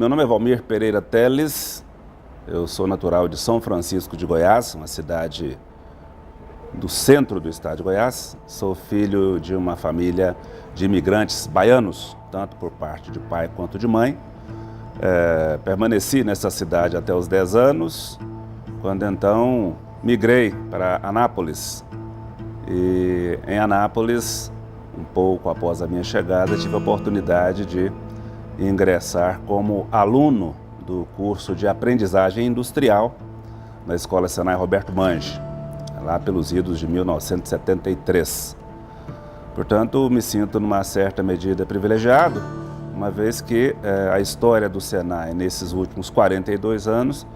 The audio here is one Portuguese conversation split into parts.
Meu nome é Valmir Pereira Teles, eu sou natural de São Francisco de Goiás, uma cidade do centro do estado de Goiás. Sou filho de uma família de imigrantes baianos, tanto por parte de pai quanto de mãe. Permaneci nessa cidade até os 10 anos, quando então migrei para Anápolis. E em Anápolis, um pouco após a minha chegada, tive a oportunidade de ingressar como aluno do curso de aprendizagem industrial na Escola Senai Roberto Mange, lá pelos idos de 1973. Portanto, me sinto numa certa medida privilegiado, uma vez que a história do Senai nesses últimos 42 anos,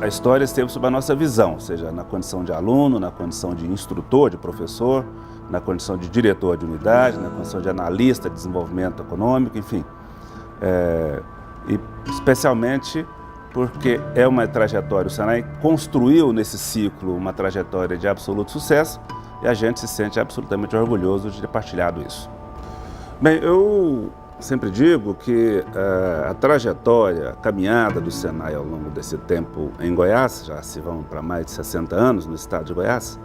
a história esteve sob a nossa visão, ou seja, na condição de aluno, na condição de instrutor, de professor, na condição de diretor de unidade, na condição de analista de desenvolvimento econômico, enfim. E especialmente porque é uma trajetória, o Senai construiu nesse ciclo uma trajetória de absoluto sucesso e a gente se sente absolutamente orgulhoso de ter partilhado isso. Bem, eu sempre digo que a trajetória, a caminhada do Senai ao longo desse tempo em Goiás, já se vão para mais de 60 anos no estado de Goiás,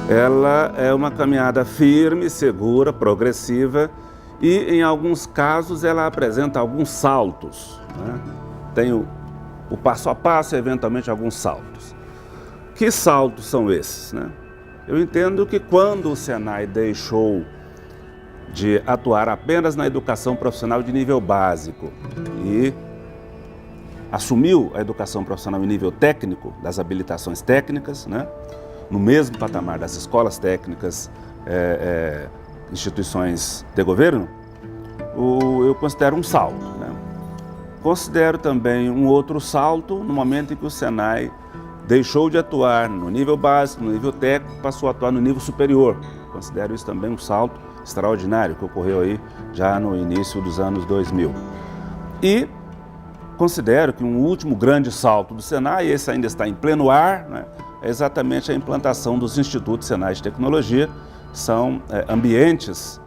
ela é uma caminhada firme, segura, progressiva e, em alguns casos, ela apresenta alguns saltos, né? Tem o passo a passo e, eventualmente, alguns saltos. Que saltos são esses, né? Eu entendo que quando o Senai deixou de atuar apenas na educação profissional de nível básico e assumiu a educação profissional em nível técnico, das habilitações técnicas, né? No mesmo patamar das escolas técnicas, instituições de governo, eu considero um salto, né? Considero também um outro salto no momento em que o Senai deixou de atuar no nível básico, no nível técnico, passou a atuar no nível superior. Considero isso também um salto extraordinário que ocorreu aí já no início dos anos 2000. E considero que um último grande salto do Senai, esse ainda está em pleno ar, né? É exatamente a implantação dos Institutos Senai de Tecnologia, que são ambientes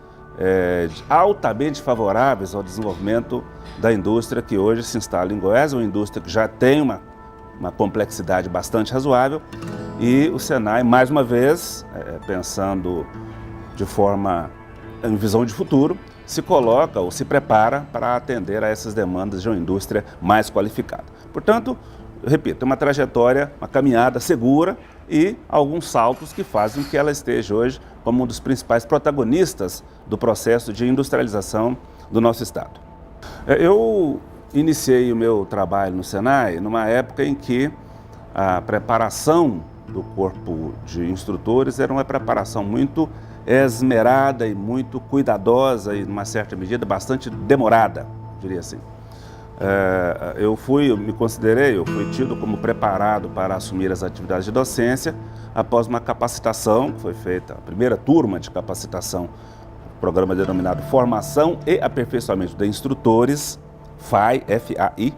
altamente favoráveis ao desenvolvimento da indústria que hoje se instala em Goiás, uma indústria que já tem uma complexidade bastante razoável, e o Senai, mais uma vez, pensando de forma em visão de futuro, se coloca ou se prepara para atender a essas demandas de uma indústria mais qualificada. Portanto, repito, é uma trajetória, uma caminhada segura e alguns saltos que fazem que ela esteja hoje como um dos principais protagonistas do processo de industrialização do nosso estado. Eu iniciei o meu trabalho no Senai numa época em que a preparação do corpo de instrutores era uma preparação muito esmerada e muito cuidadosa e, numa certa medida, bastante demorada, diria assim. Eu fui tido como preparado para assumir as atividades de docência após uma capacitação que foi feita, a primeira turma de capacitação, programa denominado Formação e Aperfeiçoamento de Instrutores, FAI, F-A-I.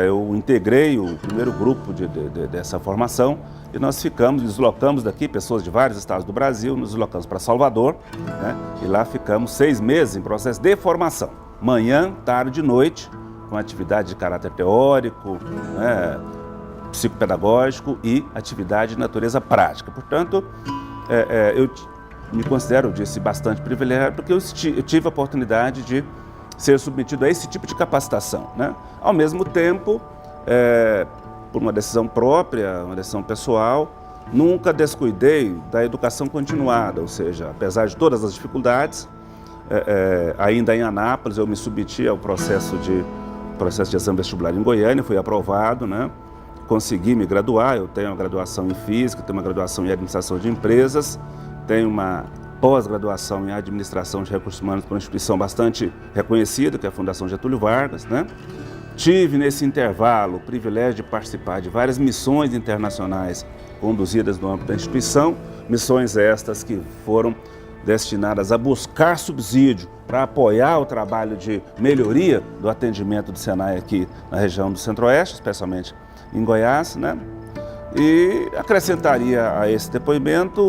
Eu integrei o primeiro grupo dessa formação e nós deslocamos daqui, pessoas de vários estados do Brasil, nos deslocamos para Salvador, né? E lá ficamos 6 meses em processo de formação, manhã, tarde e noite, com atividade de caráter teórico, né, psicopedagógico e atividade de natureza prática. Portanto, eu me considero, bastante privilegiado, porque eu tive a oportunidade de ser submetido a esse tipo de capacitação, né? Ao mesmo tempo, por uma decisão própria, uma decisão pessoal, nunca descuidei da educação continuada, ou seja, apesar de todas as dificuldades, ainda em Anápolis eu me submeti ao processo de exame vestibular em Goiânia, fui aprovado, né? Consegui me graduar, eu tenho uma graduação em Física, tenho uma graduação em Administração de Empresas, tenho uma pós-graduação em Administração de Recursos Humanos por uma instituição bastante reconhecida, que é a Fundação Getúlio Vargas, né? Tive, nesse intervalo, o privilégio de participar de várias missões internacionais conduzidas no âmbito da instituição, missões estas que foram destinadas a buscar subsídio para apoiar o trabalho de melhoria do atendimento do Senai aqui na região do Centro-Oeste, especialmente em Goiás, né? E acrescentaria a esse depoimento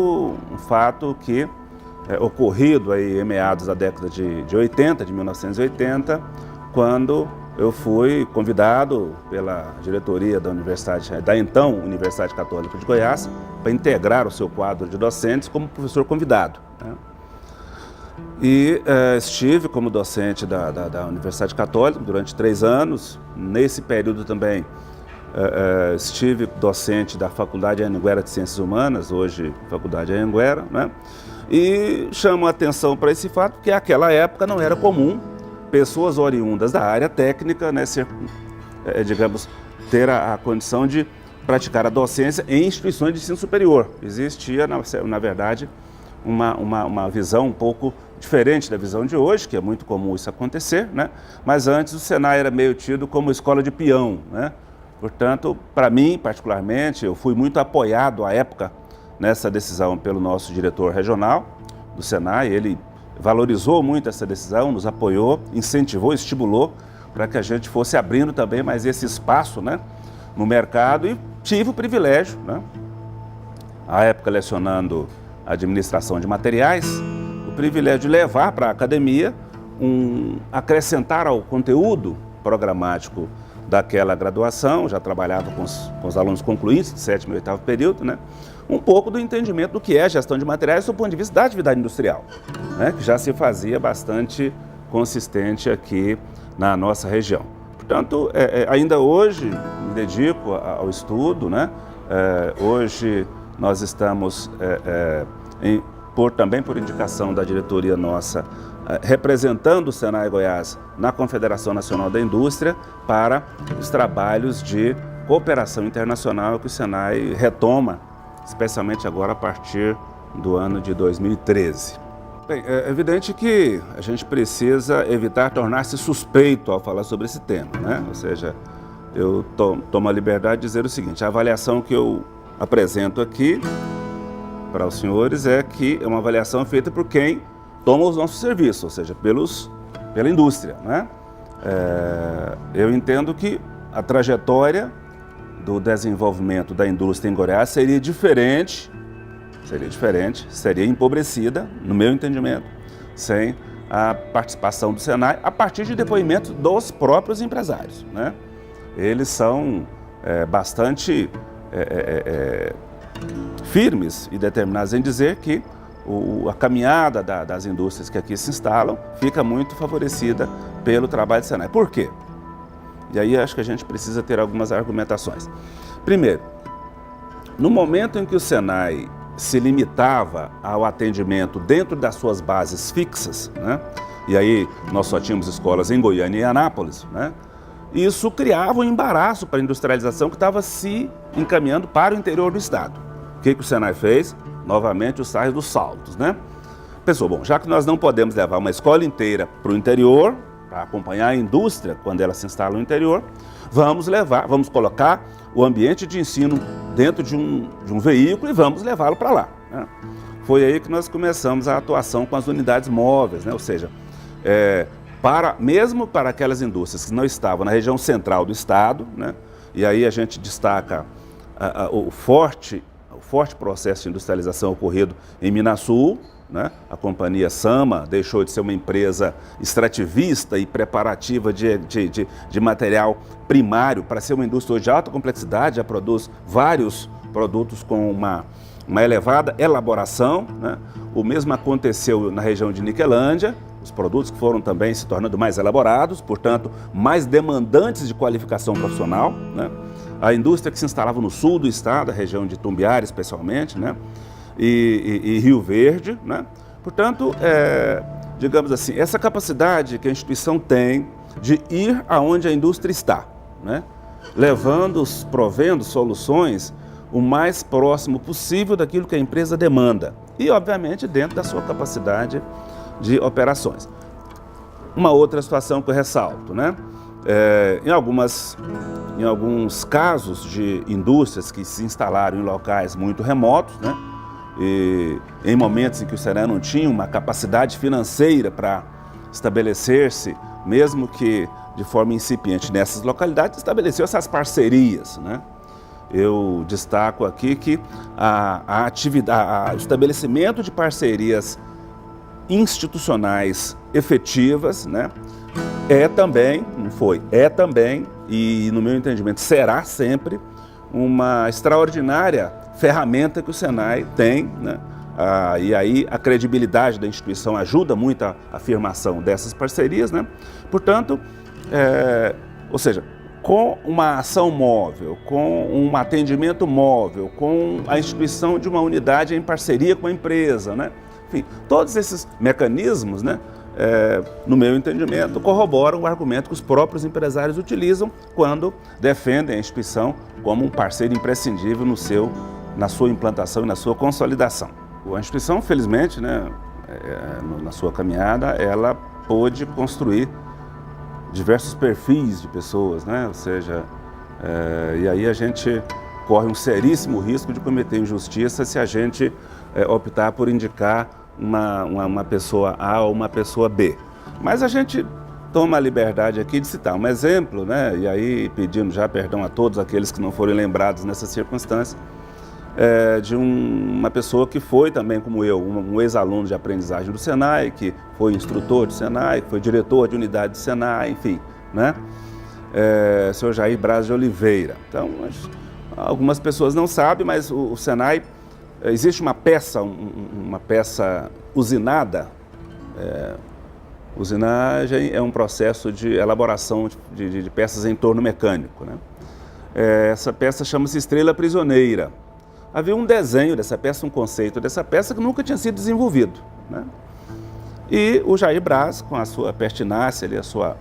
um fato que ocorrido aí em meados da década de 80, de 1980, quando eu fui convidado pela diretoria da então Universidade Católica de Goiás para integrar o seu quadro de docentes como professor convidado, né? E estive como docente da Universidade Católica durante 3 anos. Nesse período também estive docente da Faculdade Anhanguera de Ciências Humanas, hoje Faculdade Anhanguera, né? E chamo a atenção para esse fato porque naquela época não era comum pessoas oriundas da área técnica, né, digamos, ter a condição de praticar a docência em instituições de ensino superior. Existia, na verdade, uma visão um pouco diferente da visão de hoje, que é muito comum isso acontecer, né? Mas antes o Senai era meio tido como escola de peão, né? Portanto, para mim, particularmente, eu fui muito apoiado à época nessa decisão pelo nosso diretor regional do Senai. Ele valorizou muito essa decisão, nos apoiou, incentivou, estimulou para que a gente fosse abrindo também mais esse espaço, né, no mercado, e tive o privilégio, né, à época lecionando administração de materiais, o privilégio de levar para a academia, acrescentar ao conteúdo programático daquela graduação. Já trabalhava com os alunos concluintes, de 7º e 8º período, né, um pouco do entendimento do que é gestão de materiais do ponto de vista da atividade industrial, né, que já se fazia bastante consistente aqui na nossa região. Portanto, ainda hoje me dedico ao estudo, né? Hoje nós estamos, também por indicação da diretoria nossa, representando o Senai Goiás na Confederação Nacional da Indústria para os trabalhos de cooperação internacional que o Senai retoma, especialmente agora a partir do ano de 2013. Bem, é evidente que a gente precisa evitar tornar-se suspeito ao falar sobre esse tema, né? Ou seja, eu tomo a liberdade de dizer o seguinte: a avaliação que eu apresento aqui para os senhores é que é uma avaliação feita por quem toma os nossos serviços, ou seja, pela indústria, né? Eu entendo que a trajetória do desenvolvimento da indústria em Goiás seria empobrecida, no meu entendimento, sem a participação do Senai, a partir de depoimentos dos próprios empresários, né? Eles são bastante firmes e determinados em dizer que a caminhada das indústrias que aqui se instalam fica muito favorecida pelo trabalho do Senai. Por quê? E aí acho que a gente precisa ter algumas argumentações. Primeiro, no momento em que o Senai se limitava ao atendimento dentro das suas bases fixas, né? E aí nós só tínhamos escolas em Goiânia e Anápolis, né? Isso criava um embaraço para a industrialização que estava se encaminhando para o interior do estado. O que o Senai fez? Novamente o SARS dos saltos, né? Pensou, bom, já que nós não podemos levar uma escola inteira para o interior, para acompanhar a indústria quando ela se instala no interior, vamos colocar o ambiente de ensino dentro de um veículo e vamos levá-lo para lá, né? Foi aí que nós começamos a atuação com as unidades móveis, né? Ou seja, mesmo para aquelas indústrias que não estavam na região central do estado, né? E aí a gente destaca o forte processo de industrialização ocorrido em Minasul, né? A companhia Sama deixou de ser uma empresa extrativista e preparativa de material primário para ser uma indústria de alta complexidade, já produz vários produtos com uma elevada elaboração, né? O mesmo aconteceu na região de Niquelândia, os produtos que foram também se tornando mais elaborados, portanto, mais demandantes de qualificação profissional, né? A indústria que se instalava no sul do estado, a região de Tumbiara especialmente, né? E Rio Verde, né? Portanto, digamos assim, essa capacidade que a instituição tem de ir aonde a indústria está, né? Provendo soluções o mais próximo possível daquilo que a empresa demanda e, obviamente, dentro da sua capacidade de operações. Uma outra situação que eu ressalto, né? Em alguns casos de indústrias que se instalaram em locais muito remotos, né? E em momentos em que o Senai não tinha uma capacidade financeira para estabelecer-se, mesmo que de forma incipiente nessas localidades, estabeleceu essas parcerias, né? Eu destaco aqui que o estabelecimento de parcerias institucionais efetivas, né? É também, e no meu entendimento será sempre, uma extraordinária ferramenta que o Senai tem, né? E aí a credibilidade da instituição ajuda muito a afirmação dessas parcerias, né? Portanto, ou seja, com uma ação móvel, com um atendimento móvel, com a instituição de uma unidade em parceria com a empresa, né? Enfim, todos esses mecanismos, né, no meu entendimento, corroboram o argumento que os próprios empresários utilizam quando defendem a instituição como um parceiro imprescindível na sua implantação e na sua consolidação. A instituição, felizmente, né, na sua caminhada, ela pôde construir diversos perfis de pessoas, né? Ou seja, e aí a gente corre um seríssimo risco de cometer injustiça se a gente optar por indicar uma pessoa A ou uma pessoa B. Mas a gente toma a liberdade aqui de citar um exemplo, né? E aí pedindo já perdão a todos aqueles que não foram lembrados nessa circunstância, de uma pessoa que foi também, como eu, um ex-aluno de aprendizagem do Senai, que foi instrutor do Senai, que foi diretor de unidade do Senai, enfim, né? Senhor Jair Braz de Oliveira. Então, algumas pessoas não sabem, mas o Senai, existe uma peça usinada. Usinagem é um processo de elaboração de peças em torno mecânico, né? Essa peça chama-se Estrela Prisioneira. Havia um desenho dessa peça, um conceito dessa peça que nunca tinha sido desenvolvido, né? E o Jair Braz, com a sua pertinácia e a sua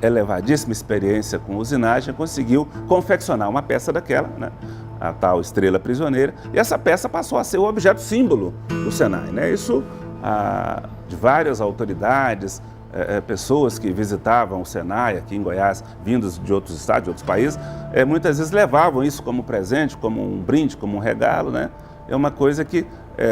elevadíssima experiência com usinagem, conseguiu confeccionar uma peça daquela, né? A tal Estrela Prisioneira, e essa peça passou a ser o objeto símbolo do Senai, né? Isso, de várias autoridades, pessoas que visitavam o Senai aqui em Goiás, vindos de outros estados, de outros países, muitas vezes levavam isso como presente, como um brinde, como um regalo, né? É uma coisa que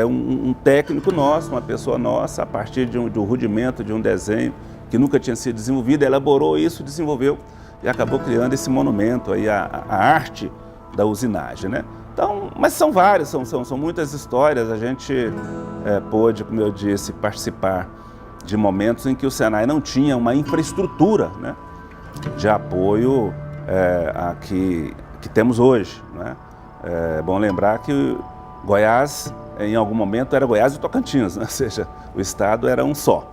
um técnico nosso, uma pessoa nossa, a partir de um rudimento, de um desenho que nunca tinha sido desenvolvido, elaborou isso, desenvolveu e acabou criando esse monumento aí, a arte da usinagem, né? Então, mas são várias, são muitas histórias. A gente pôde, como eu disse, participar de momentos em que o Senai não tinha uma infraestrutura, né, de apoio que temos hoje, né? É bom lembrar que Goiás, em algum momento, era Goiás e Tocantins, né? Ou seja, o estado era um só.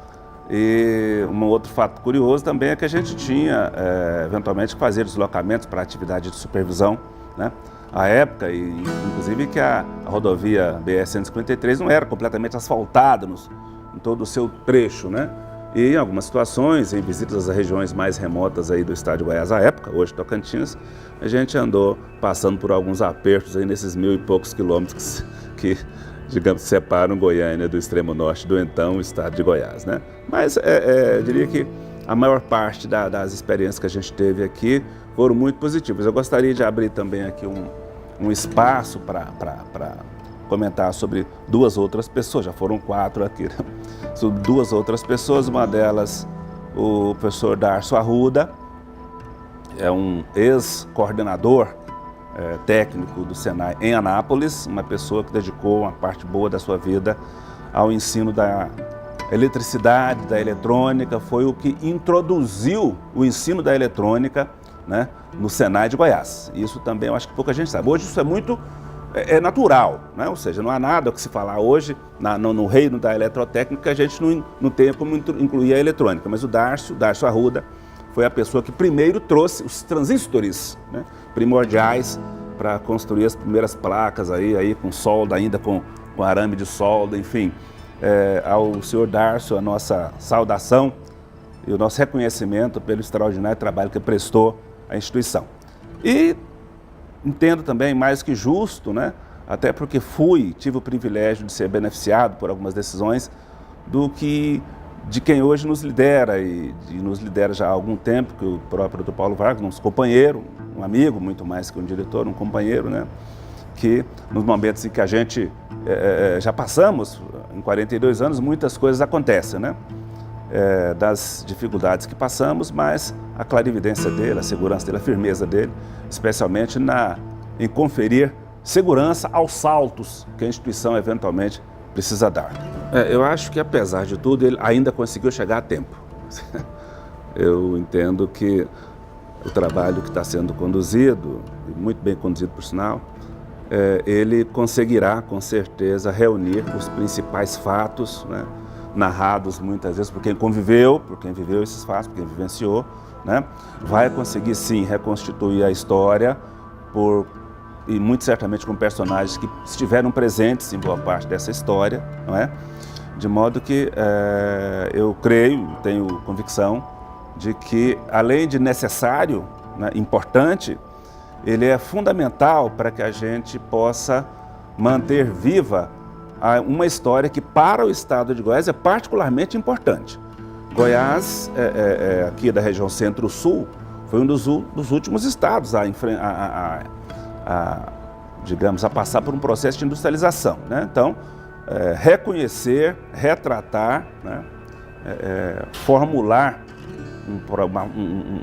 E um outro fato curioso também é que a gente tinha, eventualmente, que fazer deslocamentos para atividade de supervisão, né? À época, inclusive que a rodovia BR-153 não era completamente asfaltada em todo o seu trecho, né? E em algumas situações, em visitas a regiões mais remotas aí do estado de Goiás à época, hoje Tocantins, a gente andou passando por alguns apertos aí nesses 1000 e poucos quilômetros que, digamos, separam Goiânia do extremo norte do então estado de Goiás, né? Mas eu diria que a maior parte das experiências que a gente teve aqui foram muito positivas. Eu gostaria de abrir também aqui um espaço para comentar sobre duas outras pessoas, já foram 4 aqui, né? Sobre 2 outras pessoas, uma delas o professor Darcio Arruda, é um ex-coordenador técnico do Senai em Anápolis, uma pessoa que dedicou uma parte boa da sua vida ao ensino da eletricidade, da eletrônica, foi o que introduziu o ensino da eletrônica, né, no Senai de Goiás. Isso também eu acho que pouca gente sabe. Hoje isso é muito natural, né? Ou seja, não há nada que se falar hoje no reino da eletrotécnica que a gente não tenha como incluir a eletrônica. Mas o Darcio Arruda foi a pessoa que primeiro trouxe os transistores, né, primordiais para construir as primeiras placas aí com solda, ainda com arame de solda, enfim. Ao senhor Darcio, a nossa saudação e o nosso reconhecimento pelo extraordinário trabalho que prestou à instituição. E entendo também mais que justo, né, até porque tive o privilégio de ser beneficiado por algumas decisões de quem hoje nos lidera e nos lidera já há algum tempo, que o próprio Dr. Paulo Vargas, nosso companheiro, um amigo, muito mais que um diretor, um companheiro, né, que nos momentos em que a gente já passamos, em 42 anos, muitas coisas acontecem, né? Das dificuldades que passamos, mas a clarividência dele, a segurança dele, a firmeza dele, especialmente em conferir segurança aos saltos que a instituição eventualmente precisa dar. Eu acho que, apesar de tudo, ele ainda conseguiu chegar a tempo. Eu entendo que o trabalho que está sendo conduzido, e muito bem conduzido por sinal, ele conseguirá, com certeza, reunir os principais fatos, né, narrados muitas vezes por quem conviveu, por quem viveu esses fatos, por quem vivenciou, né, vai conseguir, sim, reconstituir a história e muito certamente com personagens que estiveram presentes em boa parte dessa história, não é? De modo que eu creio, tenho convicção de que, além de necessário, né, importante, ele é fundamental para que a gente possa manter viva uma história que, para o estado de Goiás, é particularmente importante. Goiás, aqui da região Centro-Sul, foi um dos últimos estados digamos, a passar por um processo de industrialização, né? Então, reconhecer, retratar, né, formular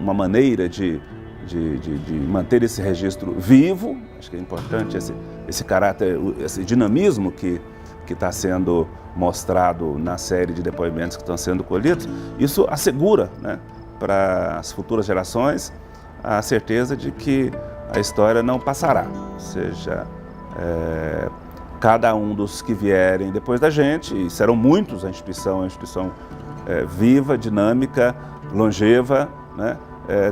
uma maneira de manter esse registro vivo, acho que é importante esse caráter, esse dinamismo que está sendo mostrado na série de depoimentos que estão sendo colhidos. Isso assegura, né, para as futuras gerações a certeza de que a história não passará, ou seja, cada um dos que vierem depois da gente, e serão muitos, a instituição é uma instituição viva, dinâmica, longeva, né,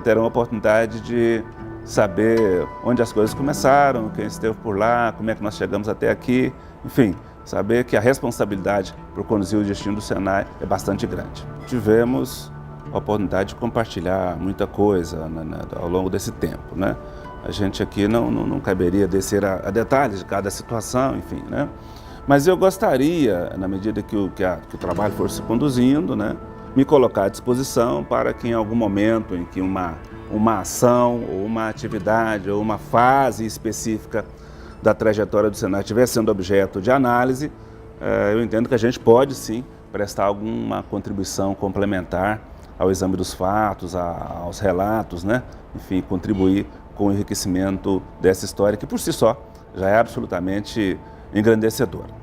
terão a oportunidade de saber onde as coisas começaram, quem esteve por lá, como é que nós chegamos até aqui, enfim, saber que a responsabilidade por conduzir o destino do Senai é bastante grande. Tivemos a oportunidade de compartilhar muita coisa ao longo desse tempo, né? A gente aqui não caberia descer a detalhes de cada situação, enfim, né? Mas eu gostaria, na medida que o trabalho for se conduzindo, né, me colocar à disposição para que, em algum momento em que uma ação, ou uma atividade, ou uma fase específica da trajetória do Senai estiver sendo objeto de análise, eu entendo que a gente pode, sim, prestar alguma contribuição complementar ao exame dos fatos, aos relatos, né? Enfim, contribuir com o enriquecimento dessa história que, por si só, já é absolutamente engrandecedora.